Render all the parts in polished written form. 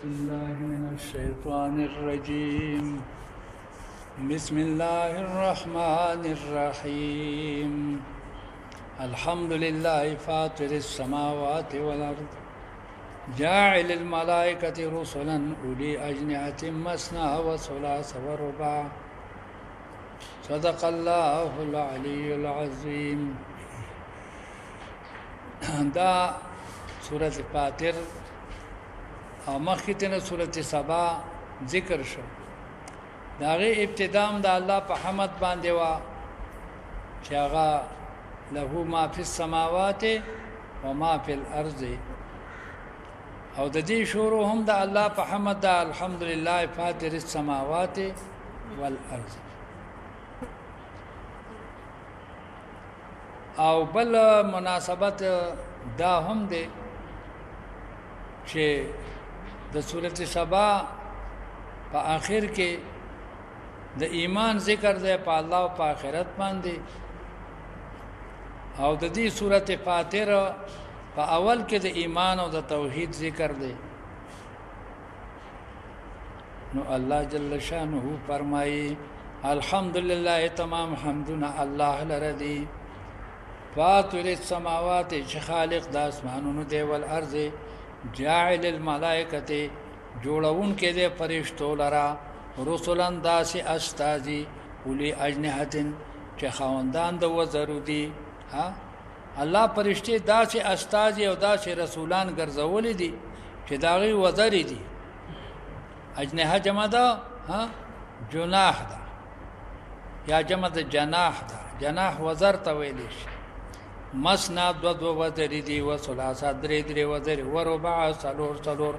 بالله من الشيطان الرجيم بسم الله الرحمن الرحيم الحمد لله فاطر السماوات والأرض جاعل الملائكة رسلا أولي أجنحة مثنى وثلاث ورباع صدق الله العلي العظيم. دا سورۃ فاتر او مخکې سورۃ سبا ذکر شو. داغه ابتدام د الله په حمد باندې وا چې هغه له ما فی السماوات و ما فی الارض، او د دې شروع هم د الله په حمد د الحمدلله فاطر السماوات والارض. او بل مناسبت دا هم دی چې د سورۃ سبا په آخر کې د ایمان ذکر دی په الله او په آخرت باندې، او د دې سورۃ فاتر په اول کې د ایمان او د توحید ذکر دی. نو الله جل شانه فرمایي الحمدلله، تمام حمدنا الله لره دی، فاطر السماوات چې خالق د اسمانونو دی، والارض جاعل الملائکه جوړون کې د فرشتو لرا، رسولان داسې استازي اولی اجنحتن چې خواندان د وزرو دي. ها الله فرشتي داسې استازي او داسې رسولان ګرځولې دي چې داغي وزرې دي. اجنحه جمع ده، ها جناح ده یا جمع ده جناح ده. جناح وزر ته ویل شي. مسنا دو وزر دي، وثلاثه درې وزر، وربع سلور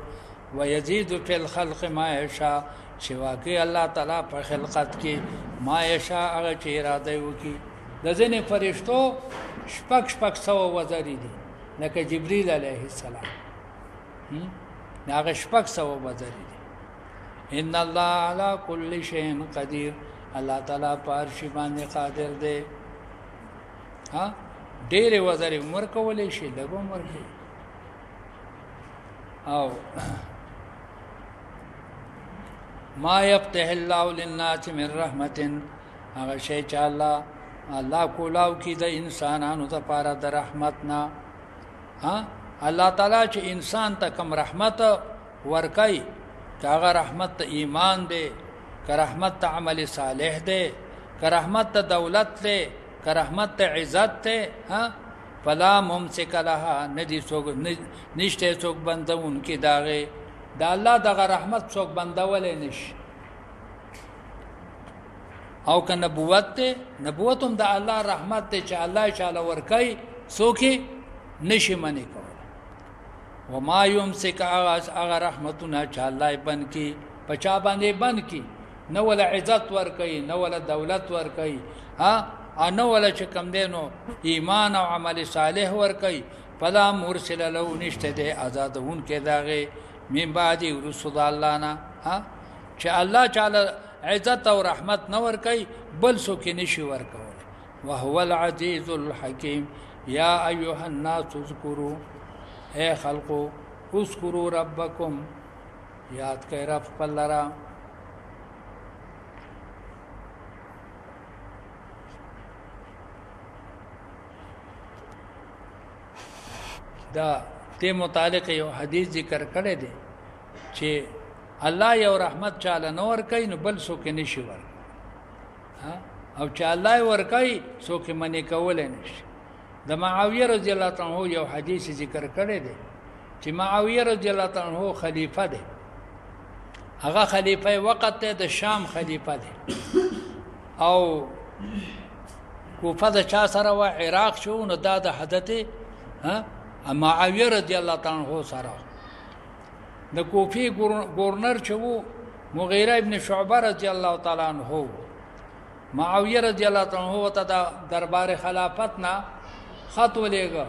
ويزيد في الخلق ما يشاء، شواکه الله تعالی په خلقت کې ما یشاء هغه چې اراده وکي. د ځینې فرشتو شپږ سو وزرې دي، لکه جبريل عليه السلام هغه شپږ سو وزرې دي. ان الله على كل شيء قدير، الله تعالی په هر شي باندې قادر دی. ها ډېر وزرې عمر کولې شي، لږ عمر کې. او ما يفتح الله للناس من رحمت، هغه شی چې الله کولاو کی د انسانانو لپاره د رحمتنا. ها الله تعالی چې انسان ته کوم رحمت ورکای، هغه رحمت ته ایمان دی، که رحمت ته عمل صالح دی، که رحمت ته دولت دی، که رحمت ته عزت دی، ها فلا ممسک لها، ندی څوک نشته څوک بندون کی داغه دا الله دغه رحمت څوک بندولې نشي. او که نبوت ته، نبوت هم د الله رحمت ته چې الله تعالی ورکای څوک نشي منی کول. و ما یمسک اغه رحمتونه چې الله بند کی، پچا باندې بند کی، نو ولا عزت ورکای، نو ولا دولت ورکای، ها انو ولا چې کم دینو ایمان او عمل صالح ورکای، فلا مرسل له، نشته د آزادون کې داغه من بعد رسول الله نه. ها چې الله تعالی عزت او رحمت نه ورکای، بل څوک نشي ورکول. وهو العزيز الحكيم. یا ایها الناس اذكروا، اے خلقو اذكروا ربکم، یاد کړئ رب خپل لرا. دا ته متعلق یو حدیث ذکر کړی دی چې الله یو رحمت چاله نور کوي، نو بل څوک نشي ورکوي. او چې الله ورکوي څوک منی کولای نشي. د معاویه رضی الله عنه یو حدیث ذکر کړی دی چې معاویه رضی الله عنه خلیفہ دی. هغه خلیفہ وقت ته د شام خلیفہ دی، او کوفه د چا سره و عراق شو، نو دا د حضرت معاویه رضی الله عنه سره د کوفی گورنر چې وو مغیره ابن شعبه رضی الله تعالی عنہ، معاویه رضی الله عنه ته د دربار خلافت نه خط ولېګا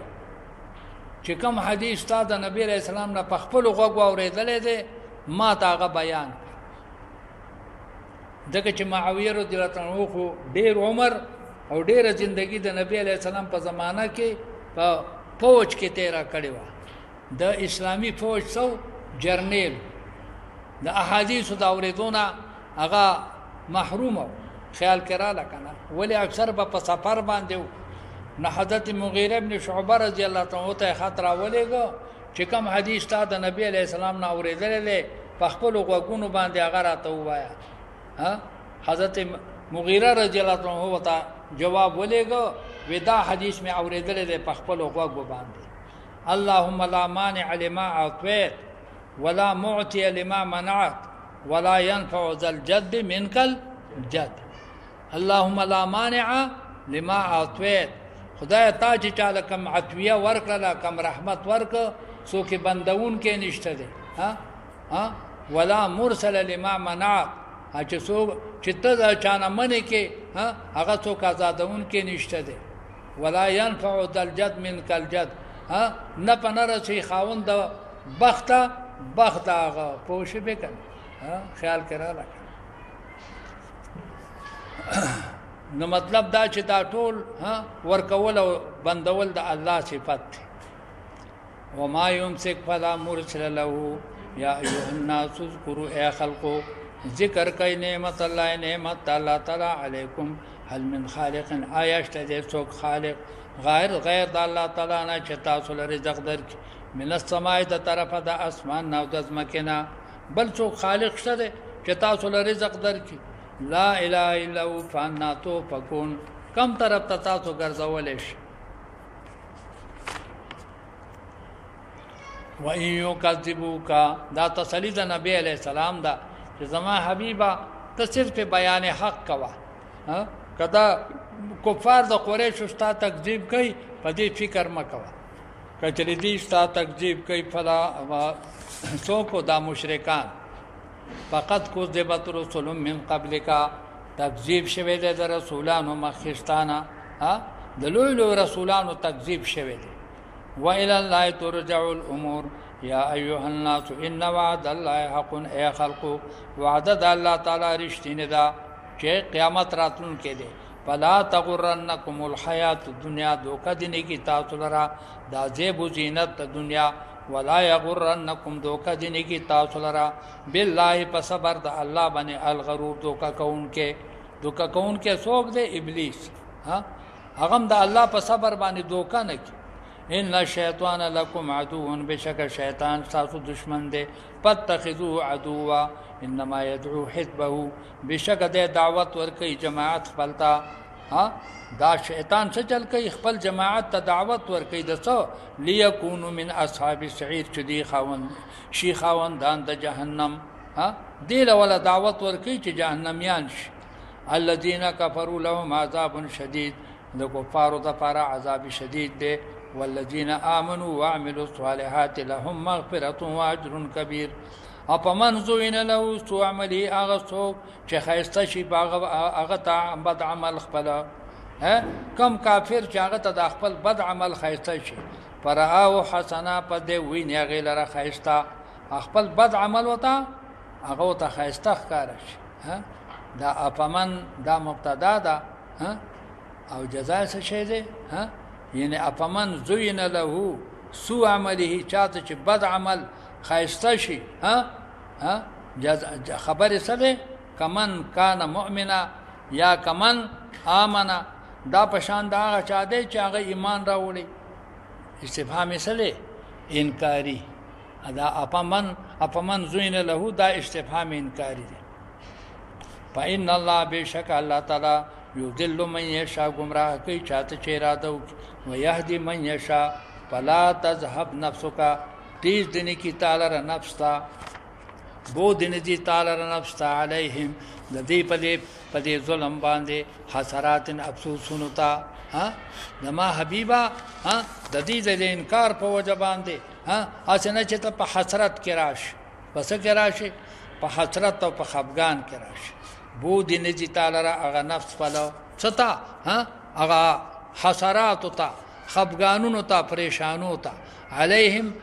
چې کوم حدیث تا د نبی علیہ السلام نه په خپل غوږ اورېدلې ده، ما تاغه بیان. دغه چې معاویه رضی الله عنه خو ډېر عمر او ډېر ژوندۍ د نبی علیہ السلام په زمانہ کې په فوج کې تیرا کړی و. د اسلامی فوج سو جرنیل د احادیث د اوریدونه هغه محروم خیال کرا لکنه ولی اکثر په سفر باندې نو حضرت مغیره ابن شعبه رضی الله تعالی ته خطر ولېګو چې کوم حدیث تا د نبی علی السلام نه اوریدلې په خپل غوګونو باندې هغه راته وایا ها حضرت مغیره رضی الله تعالی ته جواب ولېګو ودا حدیث میں اوریدلې په خپل غوګو باندې اللهم لا مانع لما اعطيت ولا معطي لما منعت ولا ينفع ذا الجد منك الجد اللهم لا مانع لما اعطيت خدای تا چې چاله کم عطیه ورکړه کم رحمت ورک سو کې بندون کې نشته دي ها ولا مرسل لما منع چې سو چې ته چانه منې کې هغه څوک آزادون کې نشته دي ولا ينفع ذا الجد منك الجد نه پنره شي خاوند بخت هغه پوښې به کړ خیال کړه نو مطلب دا چې دا ټول ورکول او بندول د الله صفت وما يمسك فلا مرسل له یا ایها الناس اذكروا اے خلقو ذکر کئ نعمت الله تعالی علیکم هل من خالق آیاشت دې څوک خالق غیر د الله تعالی نه چې تاسو لري رزق درک من السماء د طرفه د اسمان نو د زمکنا بل څوک خالق شته چې تاسو لري رزق درک لا اله الا هو فانا تؤفكون کم طرف ته تاسو ګرځولې شي و ان يكذبوك دا تسلی د نبی علیہ السلام دا چې زما حبیبا ته صرف بیان حق کوا کدا کفار د قریش استا تکذیب کوي په دې فکر مکوا کچری دې استا تکذیب کوي فلا سو کو دا مشرکان فقط کو ذبت رسول من قبل کا تکذیب شوه د رسولانو مخستانه د لوی رسولانو تکذیب شوه دي و الى الله ترجع الامور یا ایها الناس ان وعد الله حق ای خلق وعد الله تعالی رښتینه ده چې قیامت راتلون کې دي فلا تغرنکم الحیات الدنیا دوکه دینه کی تاسو لرا دا زیب و زینت دنیا ولا یغرنکم دوکه دینه کی تاسو لرا بالله پسبر د الله باندې الغرور دوکه کون کې سوق دے ابلیس هغه د الله په صبر باندې دوکه نه کی ان الشیطان لکم عدو بشک شیطان تاسو دشمن دی پتخذوه عدوا انما يدعو حزبه بشک د دعوت ورکی جماعت خپلتا دا شیطان څه چل کوي خپل جماعت ته دعوت ورکی دسو ليكونوا من اصحاب السعير چې دی خاوندان د جهنم دی له دعوت ورکی چې جهنميان شي الذين كفروا لهم عذاب شديد د کفارو د لپاره عذاب شدید دی والذین آمنوا وعملوا الصالحات لهم مغفرة واجر كبير اپمن زوین له سو عملی اغسو چې خیسته شي هغه ته بد عمل خپل کم کافر چې هغه ته د خپل بد عمل خیسته شي پرآو حسنا په دې ویني غیلره خیسته خپل بد عمل وتا هغه ته خیسته ښکار شي دا اپمن دا مبتدا ده او جزاء څه شي ده یعنی اپمن زوین له سو عمله چاته چې بد عمل خیسته شي خبر سره کمن کان مؤمنا یا کمن آمنا دا پشان دا چا دی چې هغه ایمان راوړي استفهام سره انکاری دا اپمن زوین له دا استفهام انکاری دی فإن الله بشک الله تعالی یذل من یشاء گمراه کوي چاته چې اراده و یهدی من یشاء فلا تذهب نفسک تیز دنی کی تعالی را نفس تا بو دنی دی تعالی را نفس تا علیہم لدی پدی ظلم باندې حسرات افسوسونو تا نما حبیبا د دې د انکار په وجه باندې اسنه چې ته په حسرت کې راش پس کې راشي په حسرت او په خفګان کې راش بو دنی دی تعالی را هغه نفس فلو ستا هغه حسرات تا خفګانونو تا پریشانو تا علیہم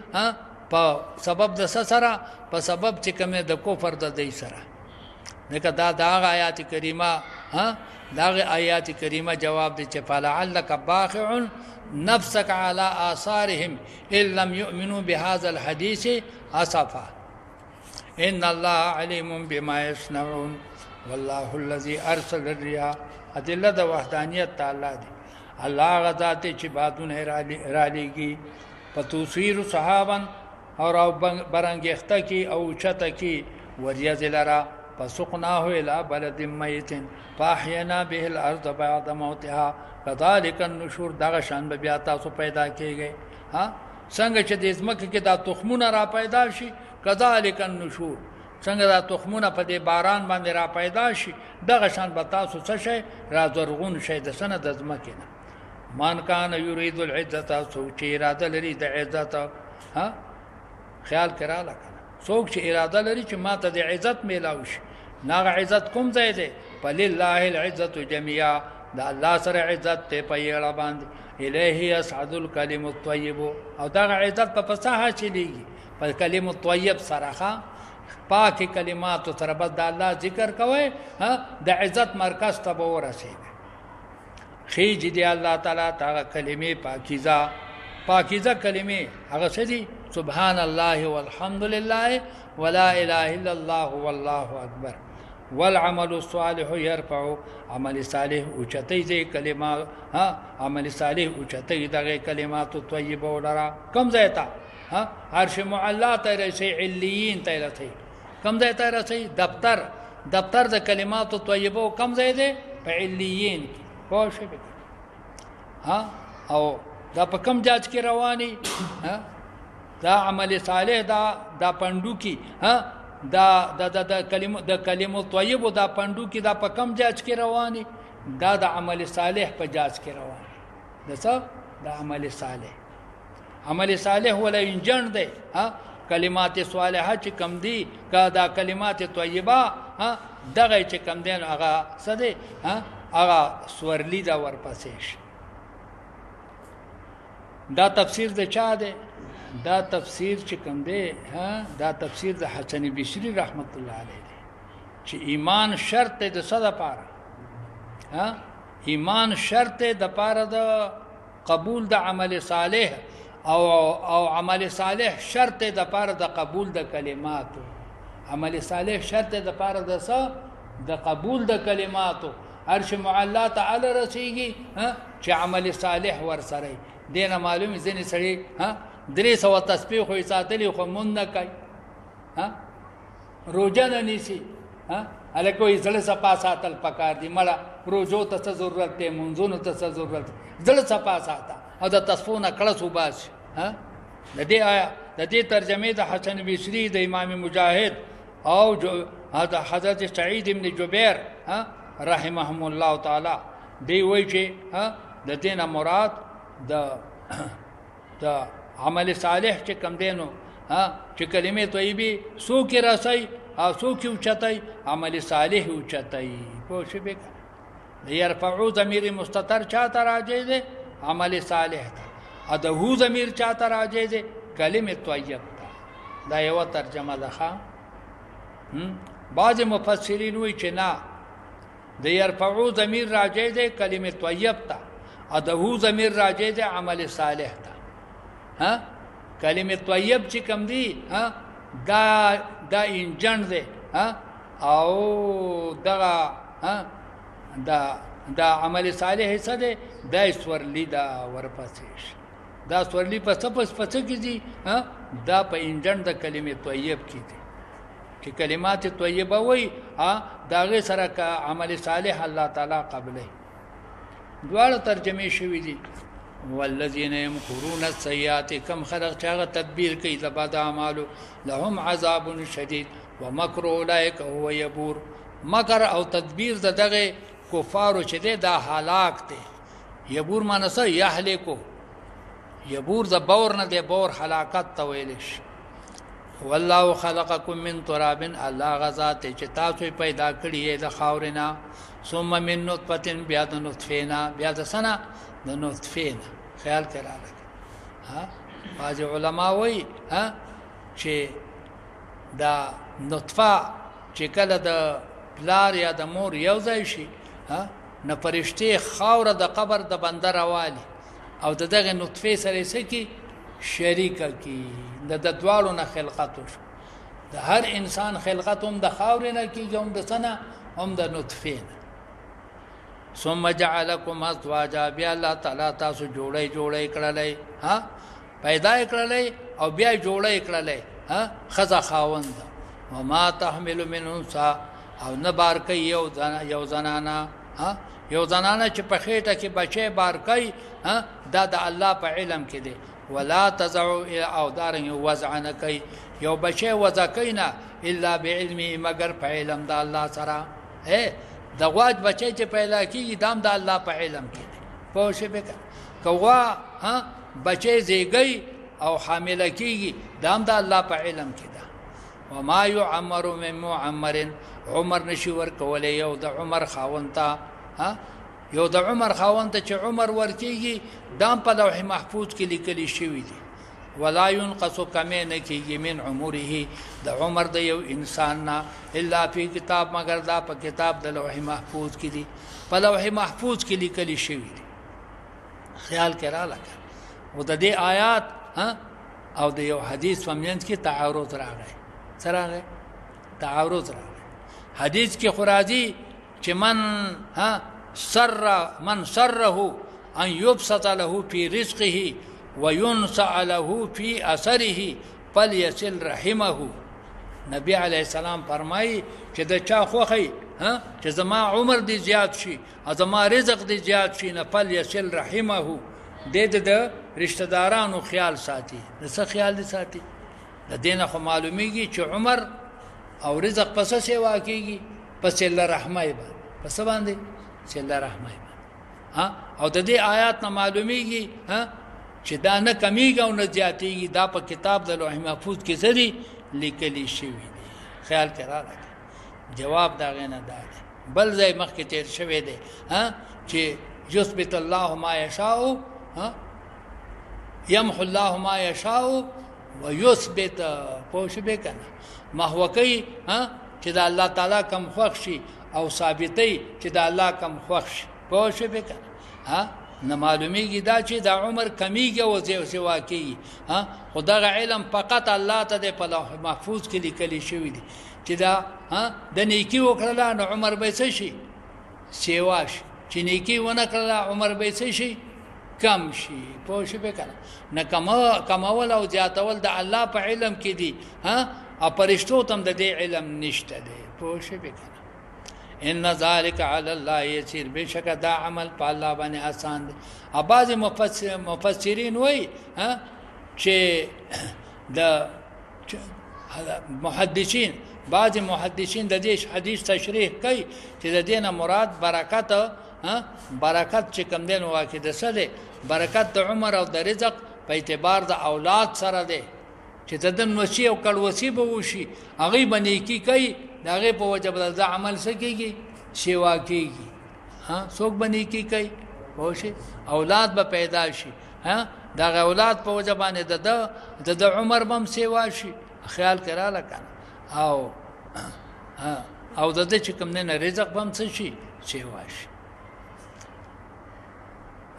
په سبب د سره په سبب چې کومه د کفر د دې سره لکه دا آیات کریمه دا آیات کریمه جواب دي چې فلعلک باخع نفسك على آثارهم ان لم يؤمنوا بهذا الحديث اسفا ان الله علیم بما یصنعون والله الذي ارسل الرياح. ادله د وحدانیت تعالی دی. الله غذات چې بادونه را لېږي په توسیر صحابن اور برنګښته کی او چته کی وریځ لرا فسقناه الى بلد میت فاحينا به الارض بعد موتها كذلك النشور. دغه شان به بیا تاسو پیدا کیږئ. ها څنګه چې د ځمکې کې دا تخمونه را پیدا شي كذلك النشور، څنګه دا تخمونه په دې باران باندې را پیدا شي دغه شان به تاسو څه شي را زرغون شي د سنه د ځمکې نه. من کان یرید العزت، څوک چې اراده لري د عزت، ها خیال کړه څوک چې اراده لري چې ماته د عزت میلاو شي، ناغه عزت کوم ځای دی؟ فلله العزت جميعا، دا الله سره عزت ته په یړه باندې. الیه یصعد الکلم الطیب، او دا عزت په فصاحت چلیږي په کلم الطیب سره، پاک کلمات سره بس د الله ذکر کوي، ها د عزت مرکز ته به ورسیږي. خیج دی الله تعالی تا کلمې پاکیزه کلمې هغه څه دي؟ سبحان الله والحمد لله ولا اله الا الله والله اکبر. والعمل الصالح يرفع، عمل صالح اوچتای دې کلمات، ها عمل صالح اوچتای دغه کلمات طیبه ولرا کم ځایتا، ها عرش معلا ته رسي، علیین ته رسي، کم ځای ته رسي؟ دفتر د کلمات طیبه کم ځای دی؟ په علیین کې. پوه شئ ها، او دا په کم جاج کې رواني، ها دا عمل صالح دا پندو کی، ها دا کلمو طیب دا پندو کی دا په کم جاج کې رواني؟ دا د عمل صالح په جاج کې رواني. دا څه؟ دا عمل صالح ولا انجن دی، ها کلمات صالحه چې کم دی کا دا کلمات طیبه، ها دغه چې کم دی هغه څه دی؟ ها هغه سورلی دا ورپسې. دا تفسیر د چا دی؟ دا تفسیر چې کوم دی، ها دا تفسیر د حسن بصری رحمت الله علیه دی چې ایمان شرط دی د څه دپاره؟ ها ایمان شرط دی د پاره د قبول د عمل صالح، او عمل صالح شرط دی د پاره د قبول د کلماتو. عمل صالح شرط دی د پاره د څه؟ د قبول د کلماتو. عرش معلا تعالی رسیږي، ها چې عمل صالح ورسره. دینه معلومه ځنې سړي ها 300 تسبیح خو ساتلی خو مونږ نه کوي، ها روزه نه نیسي، ها الکو یې زړه صفا ساتل پکار دي. مړه روزو ته څه ضرورت دی؟ منځونو ته څه ضرورت دی؟ زړه صفا ساته او د تصفونه کړه وباسي. ها د دې آیا د دې ترجمه د حسن بصری د امام مجاهد او حضرت سعید ابن جبیر، ها رحمهم الله تعالی، دی وایي چې ها د دینه مراد د عمل صالح چې کم دینو، ها چې کلمې طیبه سو کې راسي او سو کې اوچتای، عمل صالح اوچتای. پوه شئ به يرفعو ضمیر مستتر چاته راځي دی؟ عمل صالح ته. ادهو ضمیر چاته راځي دی؟ کلمې طیب ته. دا یو ترجمه ده. بعض مفسرین وایي چې نه، د يرفعو ضمیر راځي دی کلمې طیب ته، ادهو ضمیر راځي دی عمل صالح ته. ها کلمه طیب چې کم دی، ها دا انجن دی، ها او ها دا عمل صالح څه دی؟ دا سورلی دا ورپسې. دا سورلی په څه کې دي؟ ها دا په انجن د کلمه طیب کې دي چې کلمات طیبه وای، ها داغه سره کا عمل صالح الله تعالی قبلې. دواړه ترجمه شوی دي. والذین یمکرون السیئات، کم خلق چې هغه تدبیر کوي د بد اعمالو، لهم عذاب شدید ومکر اولئک هو یبور. مکر او تدبیر د دغه کفارو چې دی دا هلاک دی. یبور معنی څه؟ یهلکو. یبور د بور نه دی، بور هلاکت ته ویل شي. والله خلقکم من تراب، الله غذات چې تاسو پیدا کړی د خاورنا، ثم من نطفه، بیا د نطفه، بیا د سنا د نطفه. خیال کرا لګ. ها بعض علما وایي ها چې دا نطفه چې کله د پلار یا د مور یو ځای شي، ها نه فرشتي خاور د قبر د بنده راوالي او دغه نطفه سره سکی شریک کی د دوالو نه خلقت شو. د هر انسان خلقت هم د خاورې نه کېږي، هم د څه نه، هم د نطفې نه. ثم جعلکم ازواجا، بیا الله تعالی تاسو جوړی کړلی، پیدا یې کړلی او بیا جوړی کړلی ښځه خاوند. وما تحمل من انثى، او نه بار کوي یو زنانه، یو زنانه چې په خېټه کې بچی بار کوي، دا د الله په علم کې دی. ولا تزع، او دارنګ وضع نه کوي، یو بچی وضع کوي نه الا بعلمه، مگر په علم د الله سره. د غواج بچی چې پیدا کېږي دام د الله په علم کې دی. پوه شئ به که غوا بچی زیږي او حامله کېږي دام د الله په علم کې ده. وما يعمر من معمر، عمر نشي ورکولی یو د عمر خاوند ته، یو د عمر خاوند ته چې عمر ورکېږي دام په لوح محفوظ کې لیکلی شوي دي. ولا ينقص، کمی نه کېږي من عمره، د عمر د یو انسان نه، الا فی کتاب، مگر دا په کتاب د لوح محفوظ کې دي، په لوح محفوظ کې لیکلی شوي دي. خیال کې را لکه او د دې آیات او د یو حدیث په منځ کې تعارض راغی. څه راغی؟ تعارض راغی. حدیث کې خو راځي چې من سره ان يبسط له في رزقه وينسع له في اثره فليصل رحمه. نبی علیہ السلام فرمایي چې د چا خوښي چې زما عمر دی زیات شي او زما رزق دی زیات شي، نه فليصل رحمه، د رشتہ دارانو خیال ساتي. د څه خیال دي ساتي؟ د دې نه خو معلومیږي چې عمر او رزق پس سیوا کېږي، پس الله رحمه باندې، پس باندې چې الله رحمه باندې. او د دې آیات نه معلومیږي چې دا نه کمیږي او نه زیاتېږي، دا په کتاب د لوح محفوظ کې زری لیکلی شوي دي. خیال کې راغلی. جواب دا غینه دا دی. بل ځای مخکې تیر شوی دی چې یثبت الله ما یشاء، یمحو الله ما یشاء ویثبت. پوه شوې که نه؟ محو کوي چې د الله تعالی کم خوښ شي او ثابتوي چې د الله کم خوښ شي. پوه شوې که نه؟ نه معلومیږي دا چې د عمر کمیږي او سوا کېږي. خو دغه علم فقط الله ته د په لوح محفوظ کې لیکلی شوي دي چې دا د نیکي وکړله نو عمر به څه شي؟ سیوا شي. چې نیکي ونه کړله عمر به څه شي؟ کم شي. پوه شوې که نه؟ کمول او زیاتول د الله په علم کې دي، او فرشتو ته هم د دې علم نشته دی. پوه شوې که نه؟ ان ذلك على الله يسير، بشک دا عمل په الله باندې آسان دی. بعض مفسرین وایي چې د محدثین، بعض محدثین د دې حدیث تشریح کوي چې د دې نه مراد برکت چې کوم دی نو واقع د څه دی؟ برکت د عمر او د رزق په اعتبار د اولاد سره دی، چې د دن وصي او کړوسی به وشي، هغه باندې کی کوي، داغه په وجه بدل د عمل سکیږي، سیوا کیږي. څوک باندې کی کوي؟ وشي اولاد به پیدا شي، داغه اولاد په وجه باندې د عمر بم سیوا شي. خیال کړه کنه. او د دې چې کوم نه رزق بم څه شي؟ سیوا شي.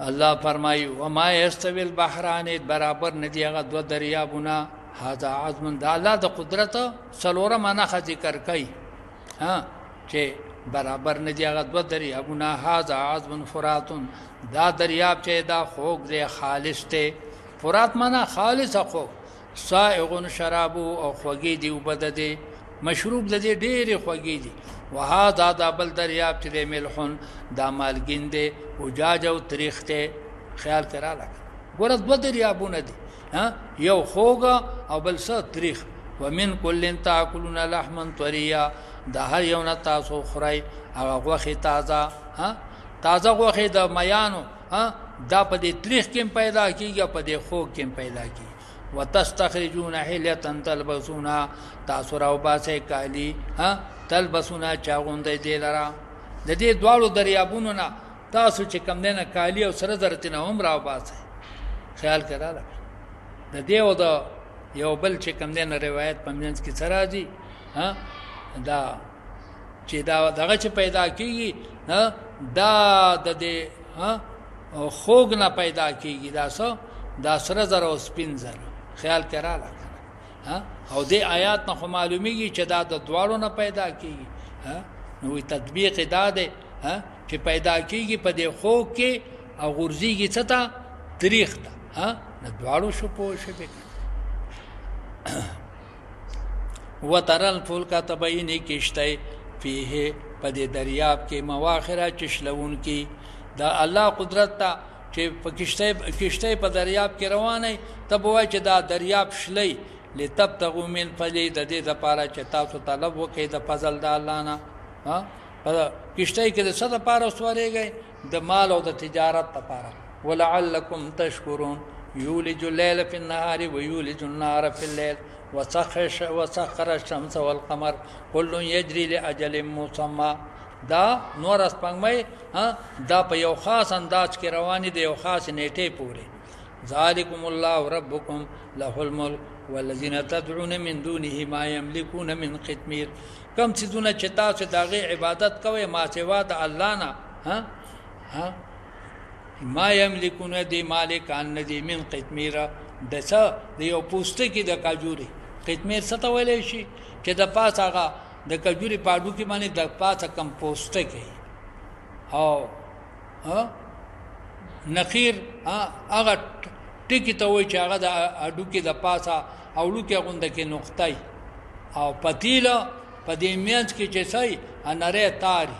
الله فرمایي وما يستوي البحران، برابر ندی هغه دو دریابونه، هذا عظم. د الله د قدرت څلوره معنا ذکر کوي چې برابر ندی هغه دو دریابونه، هذا عظم فرات، دا دریاب چې دا خوږ دی، خالص دی. فرات معنا خالص خوږ، سائغ شراب او خوږی دی، وبد دی، مشروب د دې ډېر خوږی دی. وهذا دا بل دریاب چې دی ملحون، دا مالګین دی، وجاج او تریخ دی. خیال کرا لګ ګور دو دریابونه دي، یو خوږ او بل څه تریخ. ومن کل تاکلون لحما طریا، دا هر یو نه تاسو خورئ هغه غوښې تازه غوښې د میانو، دا په دې تریخ کې پیدا کیږي، په دې خوږ کې پیدا کیږي. وتستخرجون حلیة تلبسونها، تاسو راوباسئ کالی تلبسونها چاغوندئ دې لره. د دې دواړو دریابونو نه تاسو چې کم دی نه کالی او سره زر ترې نه هم راوباسئ. خیال کړه د دې او د یو بل چې کم دی نه روایت په منځ کې څه راځي دا چې دا دغه چې پیدا کیږي دا د دې خوږ نه پیدا کیږي، دا سره زر او سپین زر. خیال کړه او دې آیات نه خو معلومیږي چې دا د دواړو نه پیدا کیږي نو تطبیق دا دی چې پیدا کیږي په دې خوږ کې او غورځيږي څه ته تاریخ ته د دواړو شو پوه شوې وتر الفلک تبینی کشته فيه په دې دریاب کې مواخره چشلون کې دا الله قدرت ته چې په کشته په دریاب کې روانه تب وای چې دا دریاب شلې لتبتغوا من فضله د دې لپاره چې تاسو طلب وکړئ د فضل د الله نه په کشته کې د څه لپاره سواريږي د مال او د تجارت لپاره ولعلکم تشکرون یولج الليل في النهار ويولج النهار في الليل وسخر الشمس والقمر كل يجري لاجل مسمى دا نور اسپنګمای دا په یو خاص انداز کې رواني دی یو خاص نیټه پورې ذالکم الله ربکم له الملک والذین تدعون من دونه ما يملكون من قطمير کم څه چې تاسو دغه عبادت کوئ ما سوا د الله نه ما يملكون دی مالکان ندی من قطمير دسه د یو پوسټ کې د کاجوري قطمير څه ته ویل شي چې د پاس هغه د کجوري پاډو کې باندې د پاسه کمپوسټ کوي او نخیر هغه ټکی ته وای چې هغه د اډو کې د پاسه اولو کې غونډه کې نقطه او پتیلا په دې میانځ کې چې سای انره تاری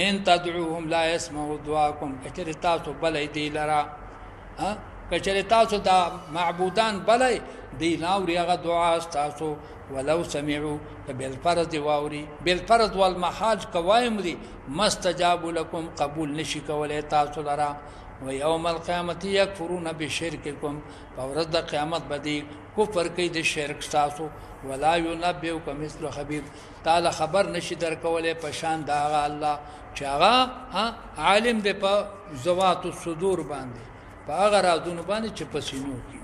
ان تدعوهم لا يسمعوا دعاءكم کچری تاسو بلې دی لرا کچری تاسو دا معبودان بلې دی ناوري هغه دعا تاسو ولو سمعوا بالفرض واوري بالفرض والمحاج قوائم دي مستجاب لكم قبول نشي کولای تاسو لرا ويوم القيامه يكفرون بشرككم فورد قیامت بدی کفر کوي د شرک تاسو ولا ينبئكم مثل خبير تعالی خبر نشي در کولای په شان دا الله چې هغه عالم دی په ذوات الصدور باندې په هغه رازونو باندې چې پسینو کې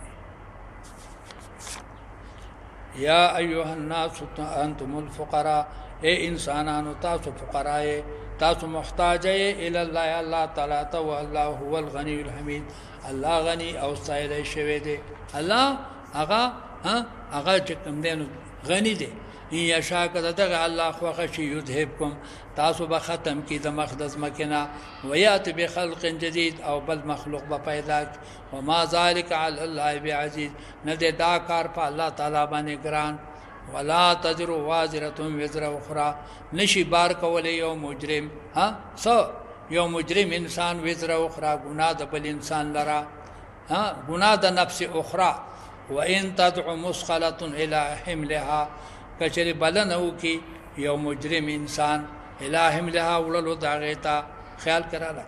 یا ایها الناس انتم الفقراء اے انسانانو تاسو فقراء تاسو محتاج الى الله الله تعالی ته والله هو الغني الحمید الله غنی او سایل شوی دی الله هغه چې کوم دین غنی دی یا شاکر دغه الله خوښ شي یذهبکم تاسو به ختم کی د مقدس مکنا ویات بخلق جدید او بل مخلوق به پیدا وما ذلك على الله بعزيز نه دا کار په الله تعالی باندې ګران ولا تجر وازره وزر اخرى نشي بار کول یو مجرم یو مجرم انسان وزر اخرى ګناه د بل انسان لرا ګناه د نفس اخرى وان تدع مسخله الى حملها کچری بلنو کی یو مجرم انسان الہم لها وللو داغیتا خیال کراله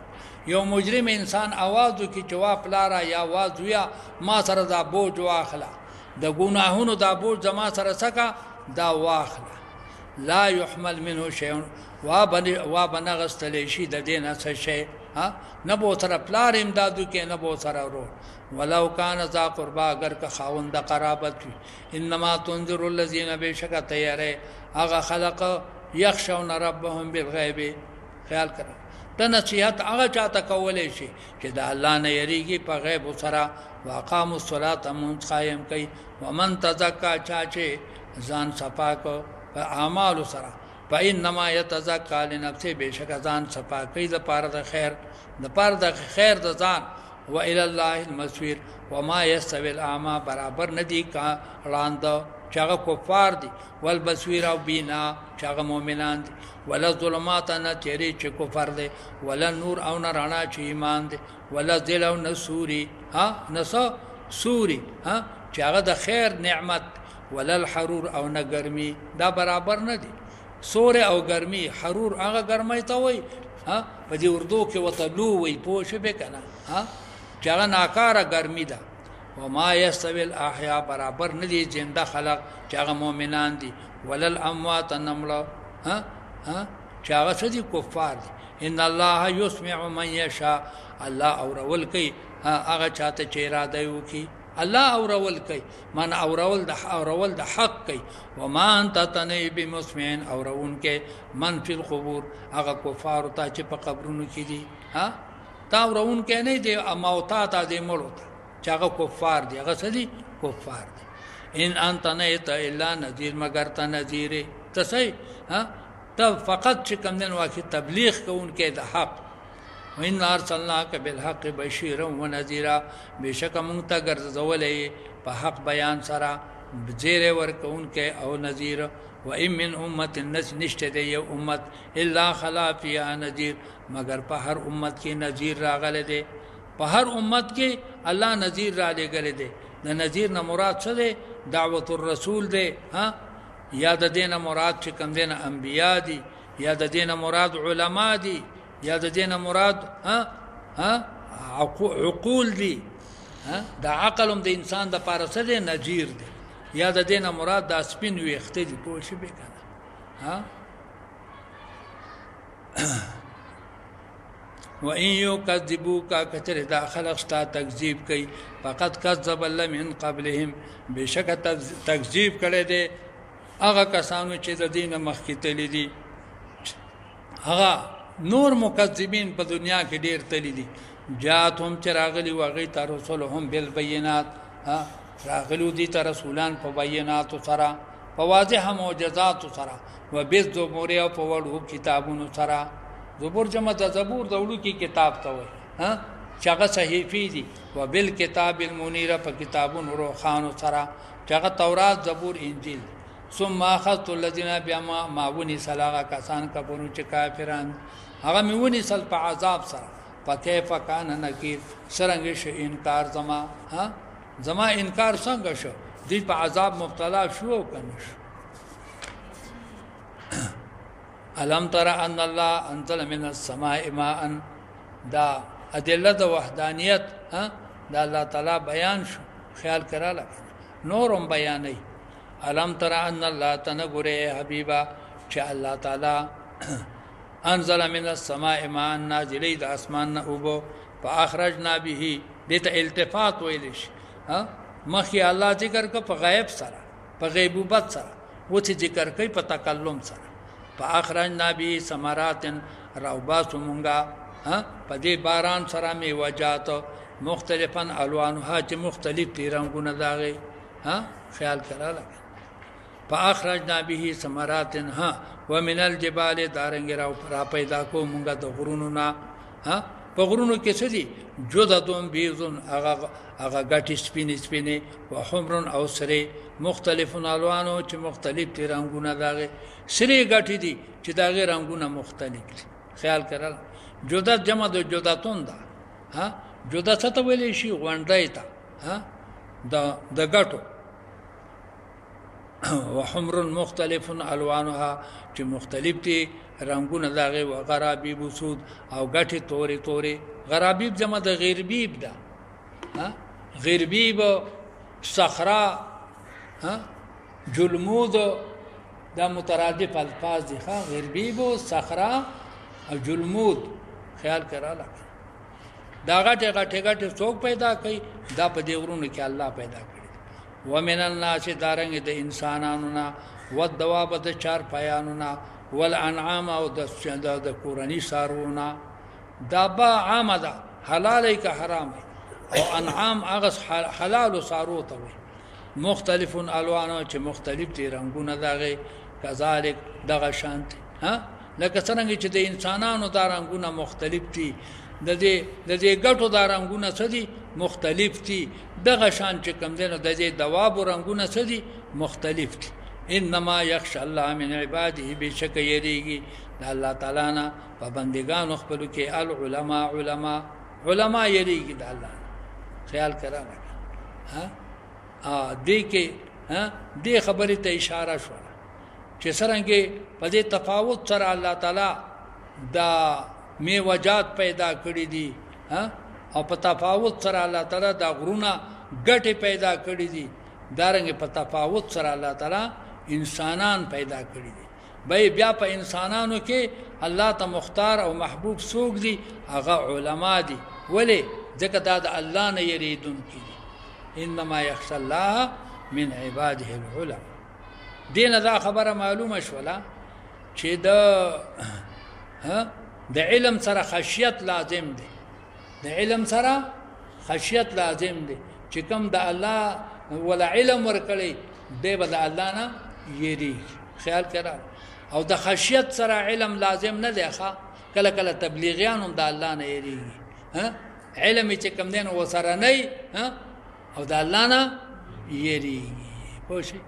یو مجرم انسان आवाज کی جواب لارا یا आवाज ویا ما سره دا بوج واخلا د ګناهونو دا بوج زما سره سکا دا واخلا لا يحمل منه شيء وا بنغستل شي د دینه څه شي نبو سره پلار امدادو کې نبو سره ورو ولو کان ذا قربا اگر که خاوند قرابت انما تنذر الذين بشک تیاره هغه خلق یخشون ربهم بالغیب خیال کړه ته نصیحت هغه چاته کولې شي چې د الله نه یریږي په غیب سره واقام الصلاه من قائم کوي ومن تزکا چاچه ځان صفاک په اعمال سره فإنما يتزكى لنفسه بشک ځان صفا کوي د پاره د خیر د پاره د خیر د ځان وإلى الله المصير وما يستوي الأعمى برابر ندي کا وړاند چاغه کفار دي والبصير او بنا چاغه مؤمنان دي ولا ظلمات نه چيري چې کفر دي ولا نور او نه رانا چې ایمان دي ولا ذل او نسوري نس سوري چاغه د خیر نعمت ولا الحرور او نه ګرمي دا برابر نه دي سور او ګرمي حرور هغه ګرمي ته وای په دې اردو کې وتلو وای پوښ به کنه چاغه ناکاره ګرمي ده وما يستوي الاحياء برابر ندي زنده خلق چاغه مؤمنان دي ولل اموات نمل چاغه سدي کفار دي ان الله يسمع من يشاء الله اورول کوي هغه چاته چې اراده وکي الله اورول کوي من اورول د حق کوي وما انت تني بمسمعين اورون کې من في القبور هغه کفار ته چې په قبرونو کې دي تا اورون کې نه دي موتا ته دي مړو ته چاغه کفار دي هغه سدي کفار دي ان انت نیت الا نذیر مگر ته نذیر ته صحیح ته فقط چې کوم دین واکي تبلیغ کوونکې د حق وان ارسلناک بالحق بشیرا ونذیرا بشک مونږ ته ګرځولې په حق بیان سره زیر ورکوونکې او نذیر و ان من امه نشته دی یو امت الا خلا فيها نذیر مگر په هر امت کې نذیر راغله دی په هر امت کې الله نذیر را لګل دی د نذیر نه مراد څه دی دعوت الرسول دی یا د دینه مراد چې کوم دینه انبیا دي یا د دینه مراد علما دي یا د دینه مراد عقول دي د عقلم د انسان د پاره څه دی نذیر دی یا د دینه مراد د سپین ویخته دي پوه شي به کنه و ان یکذبوک کثر دا خلق ستا تکذیب کوي فقط کذب الله من قبلهم بشک تکذیب کړي دي هغه کسانو چې د دین مخکې تللی دي هغه نور مکذبین په دنیا کې ډیر تللی دي جاتهم چراغلی واغی ته رسولهم بالبينات راغلو دي ته رسولان په بینات سره په واضح معجزات سره و بالزبور او په وړو کتابونو سره زبور جمع د زبور د وړو کې کتاب ته وای چاغه صحیفې دي و بالکتاب المنیر په کتابونو روخانو سره چاغه تورات زبور انجیل ثم اخذت الذين بما معوني سلاغه کسان کبونو چې کافران هغه میونی سل په عذاب سره فكيف كان نكير سرنګ شو انکار زما انکار څنګه شو دې په عذاب مبتلا شو کنه الم ترى ان الله انزل من السماء ماء دا ادله د وحدانیت دا الله تعالی بیان شو خیال کراله نورم بیانې الم ترى ان الله تنغره حبیبا چې الله تعالی انزل من السماء ماء نازلی د اسمان نه اوبو فاخرجنا به دې ته التفات ویل شي مخي الله ذکر کو په غیب سره په غیبوبت سره و چې ذکر کوي په تکلم سره فاخرجنا به ثمرات روباس مونږه په دې باران سره می وجات مختلفن الوانها چې مختلف رنگونه داغي خیال کړه فاخرجنا به ثمرات ومن الجبال دارنګ را پیدا کو مونږه د غرونو نه په غرونو کې څه دي جودتون بیزون هغه غټي سپینې او حمرن او سره مختلف الوانو چې مختلف رنگونه داغه سره غټي دي چې داغه رنگونه مختلف دي خیال کړه جودت جمع د جودتون ده جودت څه ته ویل شي غونډای ته د غټو وحمر مختلف الوانها چې مختلف دي رنگونه داغه او غرابیب وسود او غټي توري غرابیب جمع د غیربیب ده غیربیب صخره جلمود دا مترادف الفاظ دي غیربیب او صخره او جلمود خیال کړه دا غټه څوک پیدا کړي دا په دې ورونو کې الله پیدا کړي ومن الناس دارنګ د انسانانو نا والدواب د چار پیانو والانعام او د قرآنی سارونه دابا عام ده حلال که حرام او انعام هغه حلال سارو ته وي مختلف الوانو چې مختلف دي رنگونه دغه کذالک دغه شانت لکه څنګه چې د انسانانو د رنگونه مختلف دي د دې ګټو د رنگونه څه دي مختلف دي دغه شان چې کوم دینو د دې دواب رنگونه څه دي مختلف دي انما يخشى الله من عباده بشک یریږي د الله تعالی نه په بندگانو خپل کې علما یریږي د الله خیال کړه دې کې دې خبرې ته اشاره شو چې څنګه په دې تفاوت سره الله تعالی دا میوجات پیدا کړی دي او په تفاوت سره الله تعالی دا غرونه ګټه پیدا کړی دي دارنګ په تفاوت سره الله تعالی انسانان پیدا کړی دي بیا په انسانانو کې الله ته مختار او محبوب څوک دي هغه علما دي ولی ځکه دا د الله نه یریدون کی دي انما يخشى الله من عباده العلماء دین دا خبره معلومه شولا چې د علم سره خشیت لازم دی د علم سره خشیت لازم دی چې کوم د الله ولا علم ورکړي دی به د الله نه یری خیال کړه او د خشیت سره علم لازم نه دی ښا کله کله تبلیغیان هم د الله نه یریږي علم چې کم دین و سره نه او د الله نه یریږي پوه شئ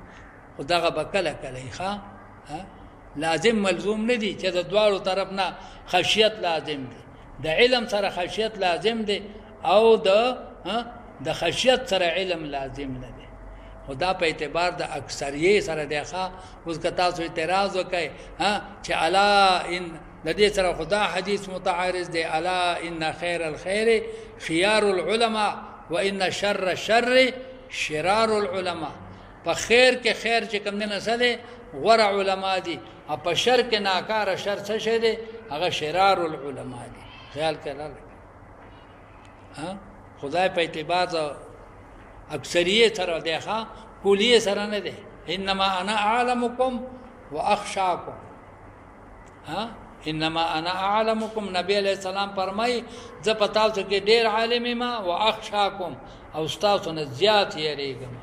خو دغه به کله کله ښا لازم ملزوم نه دي چې د دواړو طرف نه خشیت لازم دی د علم سره خشیت لازم دی او د خشیت سره علم لازم نه دی خدا په اعتبار د اکثریت سره دی ښا اوس که تاسو اعتراض وکئ چې الا ان د دې سره خدا حدیث متعارض دی الا ان خیر الخير خيار العلماء وان شر الشر شرار العلماء په خیر کې خیر چې کوم نه سره غره علما دي او په شر کې ناکار شر څه شه دي هغه شرار العلماء دي خیال کړه خدای په اعتبار اکثریت سره دی ښا کلیه سره نه دی انما انا اعلمکم واخشاکم انما انا اعلمکم نبی علیہ السلام فرمای ز پتاو څه کې ډیر عالم ما واخشاکم او تاسو نه زیات یریږم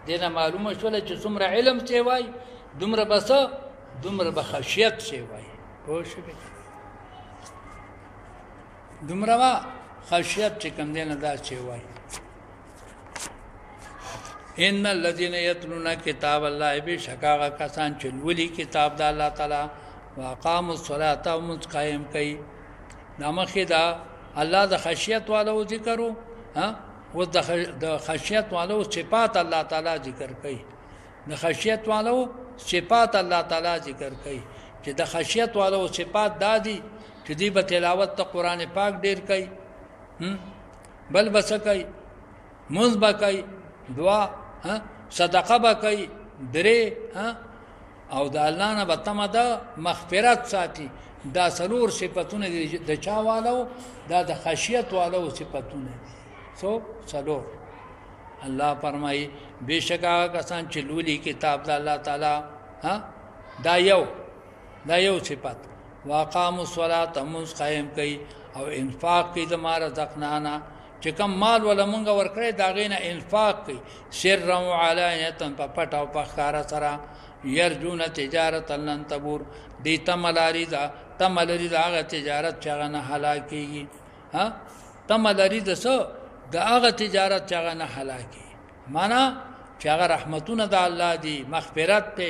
دینه معلومه شول چې څومره علم څه وای دومره بس دومره بخشیت څه وای پوه شئ دومره خشیت چې کوم دینه دا څه وای ان الذين يتلون كتاب الله بشکاغه کسان چې ولي کتاب د الله تعالی واقاموا الصلاه او مقیم کوي نامخه دا الله د خشیت والو ذکرو و د خشیت والو صفات الله تعالی ذکر کوي د خشیت والو صفات الله تعالی ذکر کوي چې د خشیت والو صفات دادي چې دی په تلاوت ته قران پاک ډیر کوي بل بس کوي منځ با کوي دعا صدقه با کوي درې او د الله نه بتمه ده مغفرت ساتي دا سرور صفاتونه د چا والو دا د خشیت والو صفاتونه سو سلور الله فرمایي بشکا کسان چې لولي کتاب د الله تعالی دا یو صفات واقاموا الصلاه مونږ قائم کوي او انفاق کوي د ما رزقنانا چې کوم مال ولا مونږ ورکړې دا غینه انفاق کوي سر او علانیه په پټ او په ښکارا سره يرجون تجارت لن تبور دي تملاري دا هغه تجارت چې هغه نه هلاکیږي تملاري د څه د هغه تجارت چې هغه نه هلاکیږي معنا چې هغه رحمتونه د الله دي مغفرت ته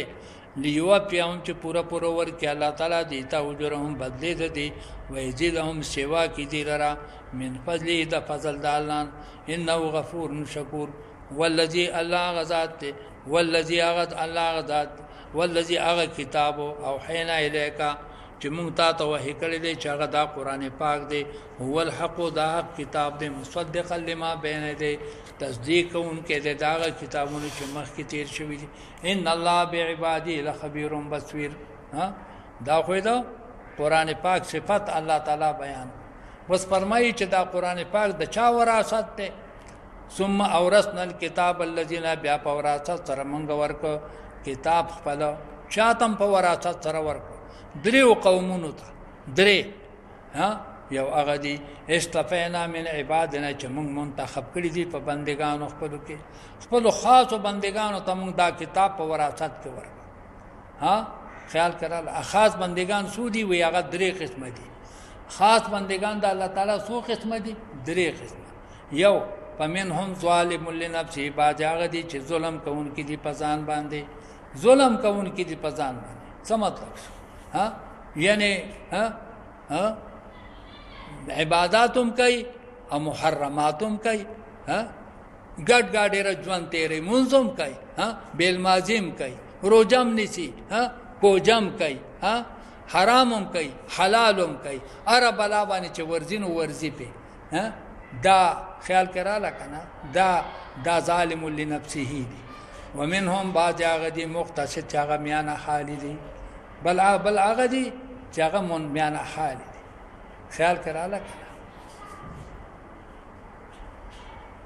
لیوفیهم چې پورا ورکي الله تعالی دي تا اجرهم بدلی دي و یزيدهم سوا کی دي لرا من فضله د فضل د الله انه غفور شکور والذي الله غزاد والذي اغد الله غزاد والذي اغ کتاب او حینا الیکا چې مونږ ته وحی کړی دی چې هغه دا قران پاک دی هو الحق دا حق کتاب دی مصدق لما بین دی تصدیق کوونکې دی دا کتابونه چې مخکې تیر شوی دي ان الله بعباده لخبير بصير دا خو دا قران پاک صفات الله تعالی بیان وس فرمایي چې دا قران پاک د چا وراثت دی ثم اورثنا الكتاب الذين بیا په وراثت سره مونږ ورکو کتاب خپل چاتم په وراثت سره ورکو دریو قومونو ته درې یو هغه دي استفینا من عبادنا چې مونږ منتخب کړی دي په بندگانو خپل کې خپل خاصو بندگانو ته مونږ دا کتاب په وراثت کې ورکو خیال کړه خاص بندگان سودي وي هغه درې قسم دي خاص بندگان د الله تعالی سو قسم دي درې قسم یو فمنهم ظالم لنفسه باج هغه دي چې ظلم کوونکي دي په ځان باندې ظلم کوونکي دي په ځان باندې څه مطلب یعنی عباداتم کوي او محرماتم کوي ګډ ګډه رجوان تیرې منظم کوي بیل مازیم کوي روزم نسی کوجم کوي حرامم کوي حلالم کوي اره بلا باندې چې ورزین ورزی په دا خیال کراله کنه دا ظالم لنفسه دي ومنهم بعض هغه دي مقتصد هغه میانه حالي دي بل هغه دي چې هغه مون میانه حالي دي خیال کراله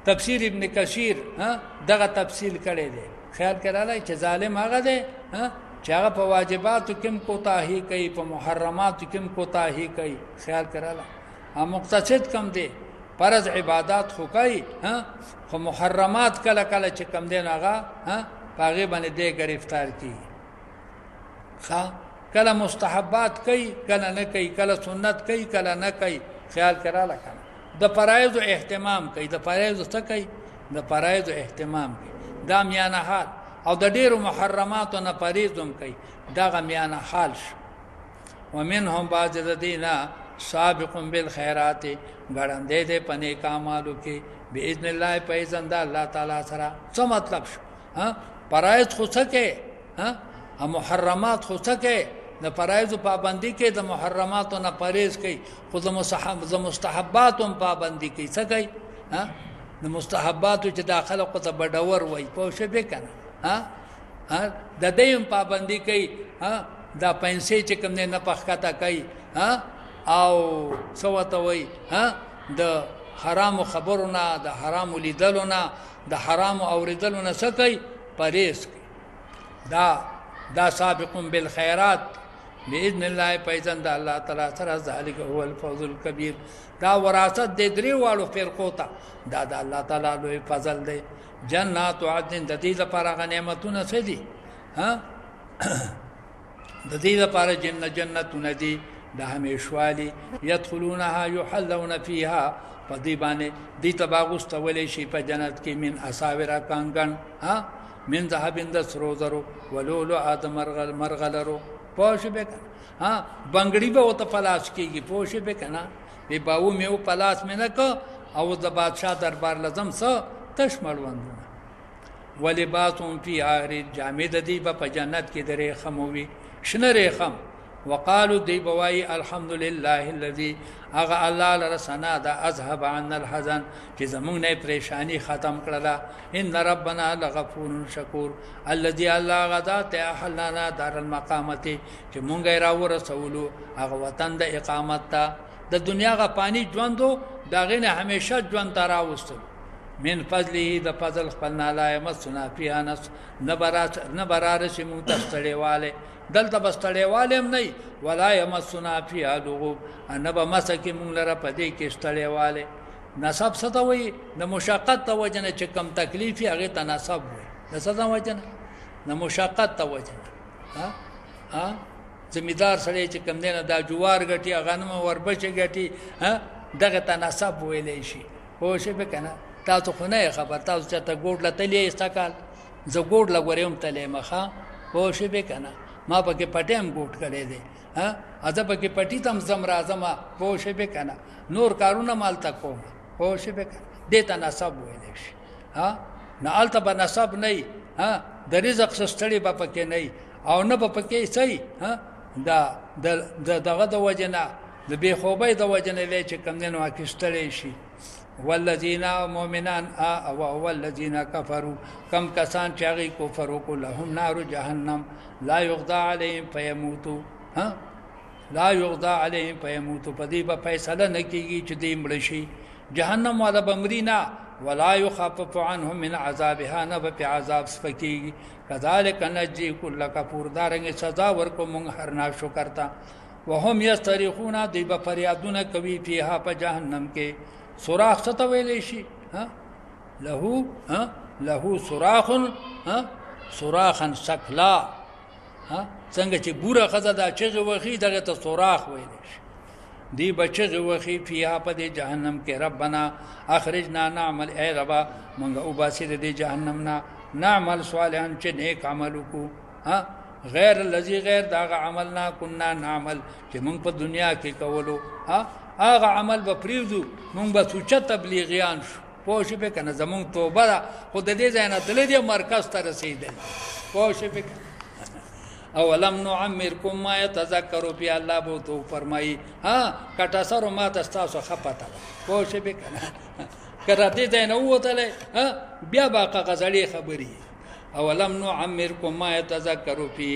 تفسیر ابن کثیر دغه تفصیل کړی دی خیال کراله چې ظالم هغه دی چې هغه په واجباتو کې کوتاهی کوي په محرماتو کې کوتاهی کوي خیال کراله مقتصد کم دی فرض عبادات خو کوي خو محرمات کله کله چې کم دین هغه پاغه باندې دې گرفتار کی کله مستحبات کوي کله نه کوي کله سنت کوي کله نه کوي خیال کرا لکه د فرایض اهتمام کوي د فرایض څه کوي د فرایض اهتمام کوي دا میانه حال او د ډیرو محرماتو نه پریزم کوي دا میانه حال شو ومنهم بعض الذين سابق بالخيرات ګړندې دې پنه کامالو کې باذن الله پیزن دا الله تعالی سره څه مطلب شو فرایض خو څه کې محرمات خو څه کې د فرایض پابندي کې د محرماتو نه پرهیز کوي خو د مستحباتو پابندي کوي څه کوي د مستحباتو چې داخله کو ته بډور وای په شی به کنه د دې پابندي کوي دا پیسې چې کوم نه پخکته کوي او سوته وای د حرام خبرونه د حرام لیدلونه د حرام اوریدلونه څه کوي پرهیز کوي دا سابقون بالخيرات باذن الله پیزن د الله تعالی سره ذالک هو الفوز الكبير دا وراثت د درې والو فرقو ته دا د الله تعالی لوی فضل دی جنات عدن د دې لپاره غنیمتونه څه دي د دې لپاره جنتونه دي د همیشوالي يدخلونها يحلون فيها پدې باندې دې تباغوس تولې شي په جنت کې من اساور کانګن من ذهب د سرو زرو ولولو ادم مرغلرو پوښ به بنگړی به وته پلاس کیږي پوښ به کنه به باو میو پلاس مې نه کو او د بادشاہ دربار لازم سه تشمړوندونه ولباسون فی اخر جامد دی په جنت کې درې خموي شنه رخم وقالو دی بوای الحمدلله الذي اغه الله لرسنا دا اذهب عنا الحزن چې زمونږ نه پریشانی ختم کړله ان ربنا لغفور شکور الذي الله غدا ته احلنا دار المقامت چې مونږ راو رسولو هغه وطن د اقامت ته د دنیا غ پانی ژوندو داغه نه همیشه ژوند تراوستل من فضله د فضل خپلنا لا یمسنا فی انس نبرار شمو تستړیواله دلته بستړیواله هم نه ولا یمسنا فی لغوب انبا مسکی مونږ لره پدې کې استړیواله نسب ستوي د مشقت توجنه چې کم تکلیف هغه تناسب وي د څه وجنه د مشقت توجنه زمیدار سره چې کم دینه دا جوار غټي غنم وربچ غټي دغه تناسب ویلې شي خو شي به کنه تاسو خو نه خبر تاسو چې ته ګوډ لتلې استقال زه ګوډ لګورم تلې مخه خو شي به کنه ما پکې پټیم ګوډ کړې دي اځه پکې پټی تم زم راځم خو شي به کنه نور کارونه مال تکو خو شي به دې تناسب ویلې شي نه الته به نسب نه د رزق سستړي به پکې نه او نه به پکې صحیح دا دغه د وجنه د به خوبې د وجنه لې چې کم نه واکستړې شي والذین مؤمنان او والذین کفروا کم کسان چې هغه کفر وکړ لهم نار جهنم لا یغضى علیهم فیموتوا لا یغضى علیهم فیموتوا پدې په فیصله نکېږي چې دې مړ شي جهنم والا بمرینا ولا يخفف عنهم من عذابها نب په عذاب سپکیږي کذالک نجزي كل کفور دارنګ سزا ورکو مونږ هر نا شکر تا وهم یستریخون دی په فریادونه کوي فيها په جهنم کې صراخ څه ویلې شي له صراخ صراخا سکلا څنګه چې بوره خزه دا چې وخی دغه ته صراخ ویلې شي دی بچغه وخی فيها په جهنم کې ربنا اخرجنا نعمل ای ربا مونږ او باسي د جهنم نه نعمل صالحا چې نیک عمل کو غیر الذي غیر دا عملنا كنا نعمل چې مونږ په دنیا کې کولو هغه عمل به پریږدو مونږ به سوچ تبلیغیان شو پوه شئ به کنه زمونږ توبه ده خو د دې ځای نه تللی مرکز ته رسیدل پوه شئ به اولم نعمرکم ما یتذکروا فی الله بو تو فرمایي کټا سره ما تاسو خپته پوه شئ به کنه کړه دې ځای نه وته بیا باقه غزړې خبري اولم نعمرکم ما یتذکروا فی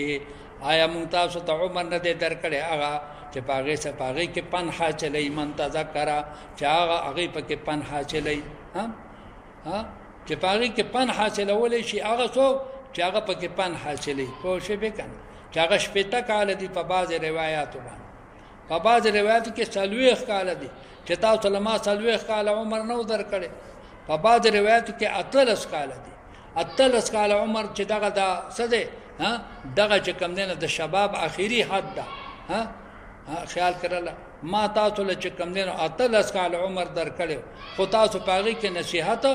آیا مونږ تاسو ته عمر نه درکړې هغه چې پاغه سپاغه کې پنها چلی من تذکرہ چې هغه پکې پنها چلی چې پاغه کې پنها چلول شي هغه څو چې هغه پکې پنها چلی خو شي به کنه چې هغه شپته کال دي په بعض روایتو باندې په بعض روایتو کې 40 کاله دي چې تاسو له ما 40 کاله عمر نو درکړي په بعض روایتو کې 18 کاله دي 18 کاله عمر چې دغه دا څه دی دغه چې کوم دی د شباب اخیری حد ده خیال کړل ما تاسو له چې کوم دی 18 کاله عمر درکړي خو تاسو پاغي کې نصيحت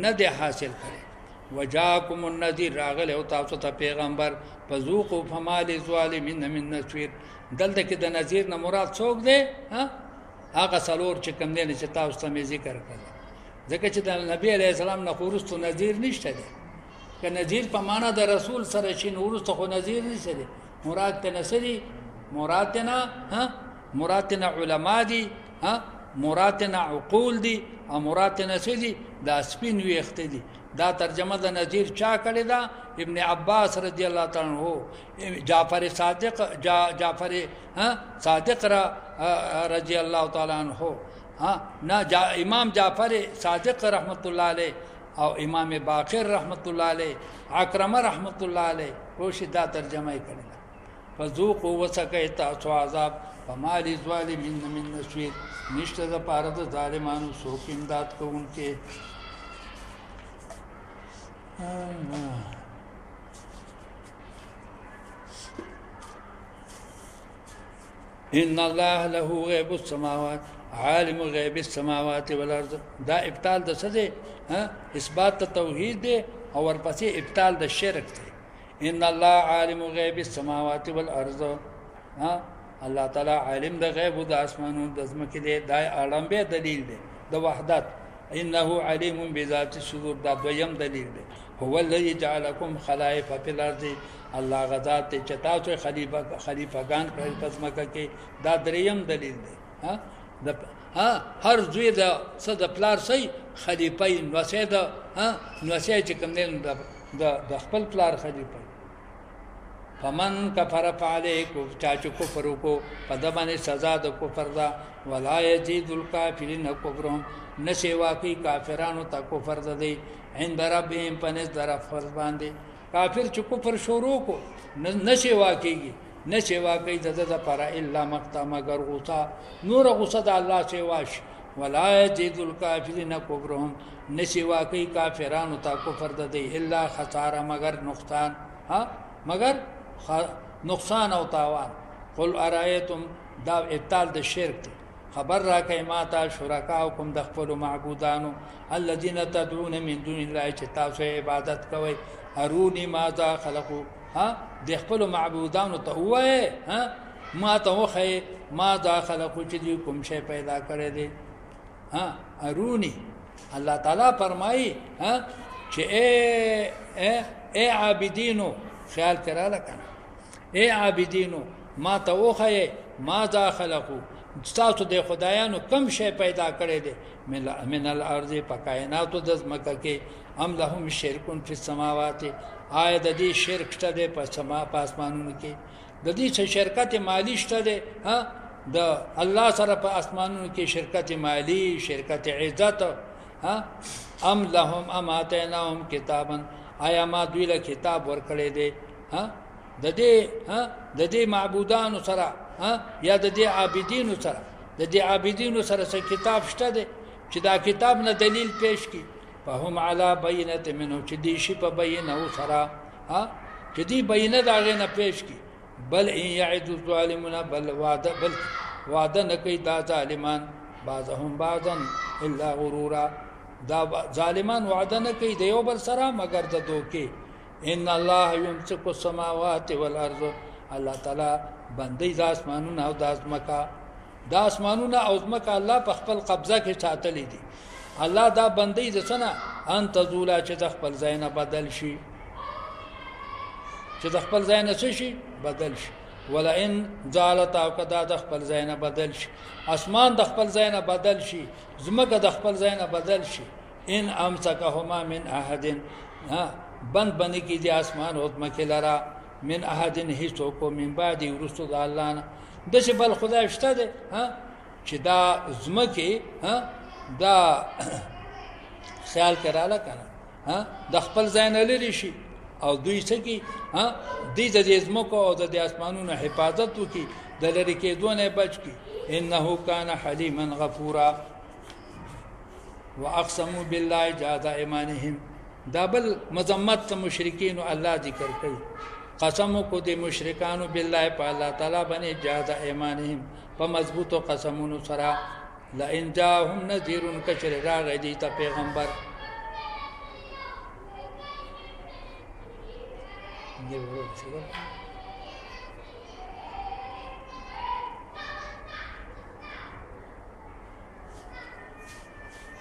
نه دی حاصل کړي وجاکم النذیر راغله او تاسو ته پیغمبر فذوقوا فما للظالمین من نصير دلته کې د نذیر نه مراد څوک دی هغه څلور چې کوم دی چې تاسو ته ذکر کړل ځکه چې د نبی علیه السلام نه ورستو نذیر نشته دی که نذیر په معنا د رسول سره شي ورستو خو نذیر نشته دی مراد ته نسری مراد نه علما دي مراد نه عقول دي او مراد نه سدي دا سپین ویخت دي دا ترجمه د نذیر چا کړی دا ابن عباس رضی الله تعالی عنہ جعفر صادق رضی الله تعالی عنہ امام جعفر صادق رحمت الله علیه او امام باقر رحمت الله علیه اکرمه رحمت الله علیه کوشش دا ترجمه کړی فذوقوا وسکیت عذاب فما للظالمین من نصير نشته د پاره د ظالمانو څوک امداد کوونکې ان الله له غیب السماوات عالم غیب السماوات والارض دا ابطال د څه دی اثبات توحید دی او ورپسې ابطال د شرک دی ان الله عالم غیب السماوات والارض الله تعالی عالم د غیب د اسمانونو د ځمکې دی دا اړم به دلیل دی د وحدت انه علیم بذات الصدور دا دویم دلیل دی هو الذي جعلكم خلائف في الارض الله غذات چې تاسو خلیفګان کړل پس مکه کې دا دریم دلیل دی هر زوی د صد پلار سي خلیفې نوسه د نوسه چې کوم د خپل پلار خلیفې فمن کفر فعلیکم چاچ کفر کو پدمنه سزا د کفر دا ولا یزيد الکافرین کفرهم نشي واقعي کافرانو ته کفر ده عند ربهم پنځ طرف باندې کافر چې کفر شروع کو نشي واقعي نشي واقعي د پر الا مقتا مگر غصه نور غصه د الله سے واش ولا يزيد الکافرین کفرهم نشي واقعي کافرانو ته کفر ده الا خساره مگر نقصان مگر نقصان او تاوان قل ارایتم دا ابطال د شرک خبر را کوي ما ته شرکاءکم د خپل معبودانو الذين تدعون من دون الله چې تاسو عبادت کوئ ارونی ماذا خلقوا د خپل معبودانو ته وای ما ته وخی ماذا خلقوا چې کوم شی پیدا کړی دی ارونی الله تعالی فرمایي چې اے عابدینو خیال کراله کنه اے عابدینو ما ته وخی ماذا خلقوا تاسو د خدایانو کم شی پیدا کړی دی من الارض پکاینات د زمکه کې ام لهم شرکون فی السماوات آیا د دې شرک شته دی په سما پاسمانونو کې د دې څه شرکت مالی شته دی د الله سره په اسمانونو کې شرکت مالی شرکت عزت ام لهم اماتیناهم کتابا آیا ما دوی له کتاب ورکړی دی د دې معبودانو سره یا د دې عابدینو سره د دې عابدینو سره څه کتاب شته دی چې دا کتاب نه دلیل پیش کی فهم علی بینه منه چې دې شی په بینه سره چې دې بینه دا غنه پیش کی بل ان یعد الظالمون بل وعده نه کوي دا ظالمان بعضهم بعضا الا غرورا دا ظالمان وعده نه کوي د یو بل سره مگر د دوکي ان الله يمسك السماوات والارض الله تعالی بندي د اسمانونو او د ازمکا د اسمانونو او ازمکا الله په خپل قبضه کې ساتلې دي الله دا بندي د سنه ان تزولا چې د خپل ځای نه بدل شي چې د خپل ځای نه شي بدل شي ولا ان زالت او کدا د خپل ځای نه بدل شي اسمان د خپل ځای نه بدل شي زمکه د خپل ځای نه بدل شي ان امسکهما من احد بند کی دی اسمان او زمکه لرا من احد هیڅ کو من بعد رسول الله نه د چې بل خدای شته ده چې دا زمکه دا خیال کراله کنه د خپل ځای نه لري شي او دوی سکی دی د ازمکو او د اسمانونو حفاظت وکي د لری کېدو نه بچ کی انه کان حلیما غفورا واقسموا بالله جهاد ایمانهم دا بل مذمت مشرکین الله ذکر کوي قسم کو د مشرکانو بالله په الله تعالی باندې جهاد ایمانهم په مضبوطو قسمونو سره لئن جاءهم نذير کشر راغی دی ته پیغمبر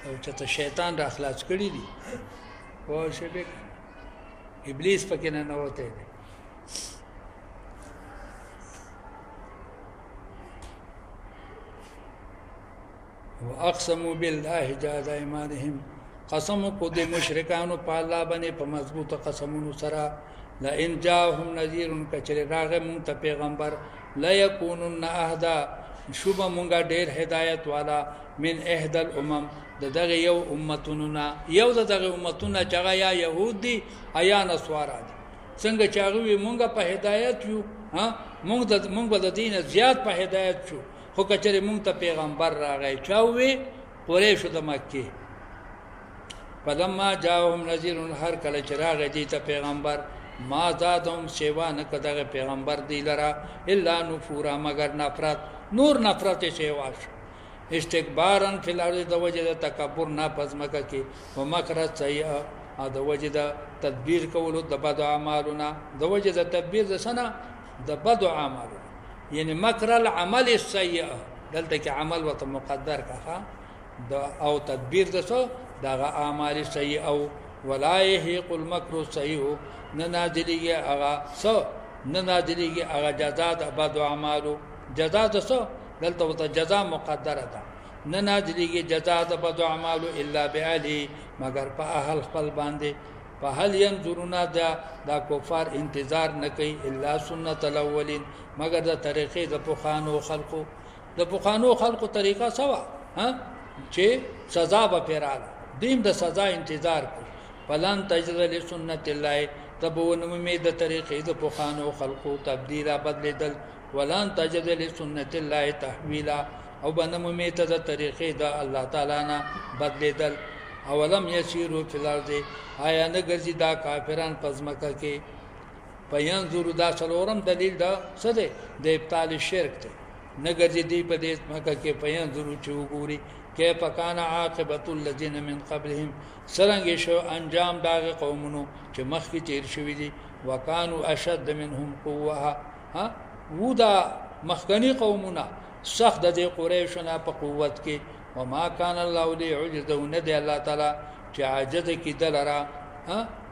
او چې شیطان را خلاص کړی دی او شبک ابلیس پکې نه نوته دی واقسموا بالله جهاد ایمانهم قسم کو د مشرکانو په الله باندې په مضبوطه قسمونو سره لئن جاءهم نذير کچره راغه مون ته پیغمبر لا يكونن اهدا شوبه مونږه ډېر هدایت والا من احد الامم دغه یو امتوننا یو دغه امتونه چې یا يهودي یا نصارا څنګه چې هغه مونږه په هدایت یو مونږ د دین زیات په هدایت شو خو کچره مونږ ته پیغمبر راغی چاوي قریش د مکه فلما جاءهم نذير هر کله چې راغی دی ته پیغمبر ما زادهم سیوا نه کداغه پیغمبر دی لرا الا نفورا مگر نفرت نور نفرت سیوا استکبارن فی الارض د وجه د تکبر نه پزمکه کې او مکر سیئه د وجه د تدبیر کولو د بد اعمالنا د وجه د تدبیر د سنه د بد اعمالنا یعنی مکر العمل السیئه دلته کې عمل وته مقدر کاخه او تدبیر د سو دغه اعمال سیئه او ولا يحيق المكر السيء ننادليه اغا سو ننادليه اغا جزاء بعد اعمالو جزاء سو دلته وته جزاء مقدره ده ننادليه جزاء بعد اعمالو الا باهله مگر په اهل خپل باندې په هل ينظرون دا کفار انتظار نه کوي الا سنت الاولين مگر د طریقې د پوخانو خلقو طریقه سوا چې سزا به پیراله دیم د سزا انتظار کوي فلن تجد لسنت الله تبون امید طریقې د پوخانو خلقو تبدیلا بدلیدل ولن تجد لسنت الله تحویلا او بنم امید د طریقې د الله تعالی نه بدلیدل اولم یسیرو فی الارض آیا نه ګرځي دا کافران پزمکه کې پینظر دا څلورم دلیل دا څه دی د ابطال شرک ته نه ګرځي دی په دې مکه کې پینظر چې وګوري كيف كان عاقبة الذين من قبلهم سرنګ شو انجام داغ قومونو چې مخکې تیر شوی دي وکانو اشد منهم قوه ودا مخکنی قومونه سخت د قریشونه په قوت کې وما كان الله ليعجزه ندي الله تعالی چې عاجز کی دلرا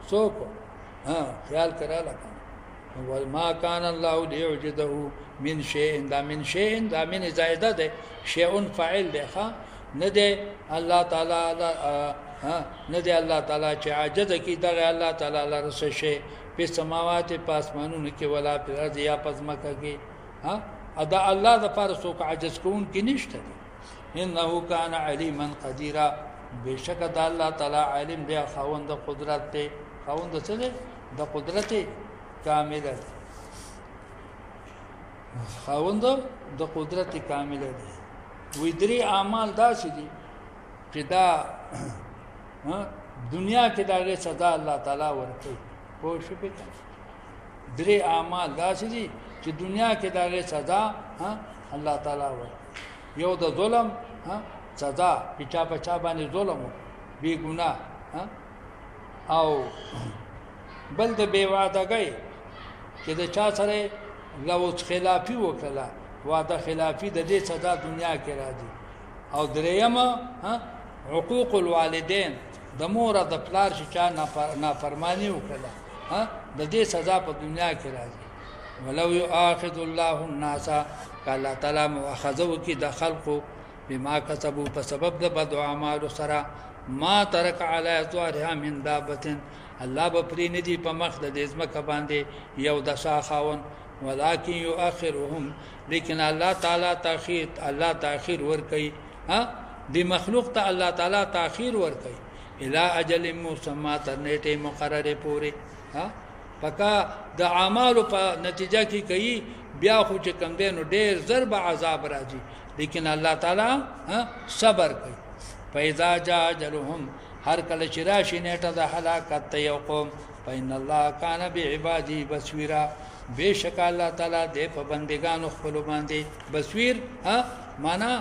سوق خیال کرا لکه وما كان الله ليعجزه من شيء دا من شيء دا من زائده ده شيء فاعل ده ندی الله تعالی ندی الله تعالی چې عاجز کی دغه الله تعالی لرسه شي په سماوات په اسمانونو کې ولا په ارض یا پزماکه کې ادا الله د پر څوک عاجز کون کې نشته انه کان علیما قدیرا بشک د الله تعالی علم دی خوند قدرت دی خوند څه دی د قدرت کامله خوند د قدرت کامله دی وی درې اعمال داسې دي چې دا دنیا کې دغه سزا الله تعالی ورکوي پوه شو په درې اعمال داسې دي چې دنیا کې دغه سزا الله تعالی ورکوي یو د ظلم سزا پچا باندې ظلم بی ګناه او بل د بے وعدګۍ چې د چا سره لو خلافی وکړه وعده خلافی د دې سزا دنیا کې راځي او دریم حقوق الوالدین د مور د پلار چې چا نافرمانی وکړه د دې سزا په دنیا کې راځي ولو یؤاخذ الله الناس قال تعالی مؤاخذه کی د خلقو بما کسبوا په سبب د بد اعمال سره ما ترک علی ظهرها من دابه الله به پرې ندی په مخ د دې ځمکه باندې یو د شاخاون ولكن يؤخرهم لیکن الله تاخير ور کوي دی مخلوق ته الله تعالی تاخير ور کوي الى اجل مسمى تر نیټه مقرره پوره پکا د اعمالو په نتیجه کې کوي بیا خو چې کم دی نو ډېر ضرب عذاب راځي لیکن الله تعالی صبر کوي فاذا جاء اجلهم هر کله چې راشي نیټه د هلاکت ته یو قوم فإن الله كان بعباده بصيرا بشک الله تعالی دې په بندگانو خپل باندې بصیر معنا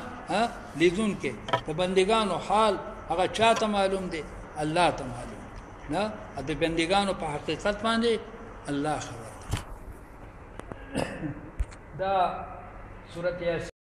لیدون کې په بندگانو حال هغه چاته معلوم دی الله ته معلوم نه د بندگانو په حقیقت باندې الله خبر دا سورۃ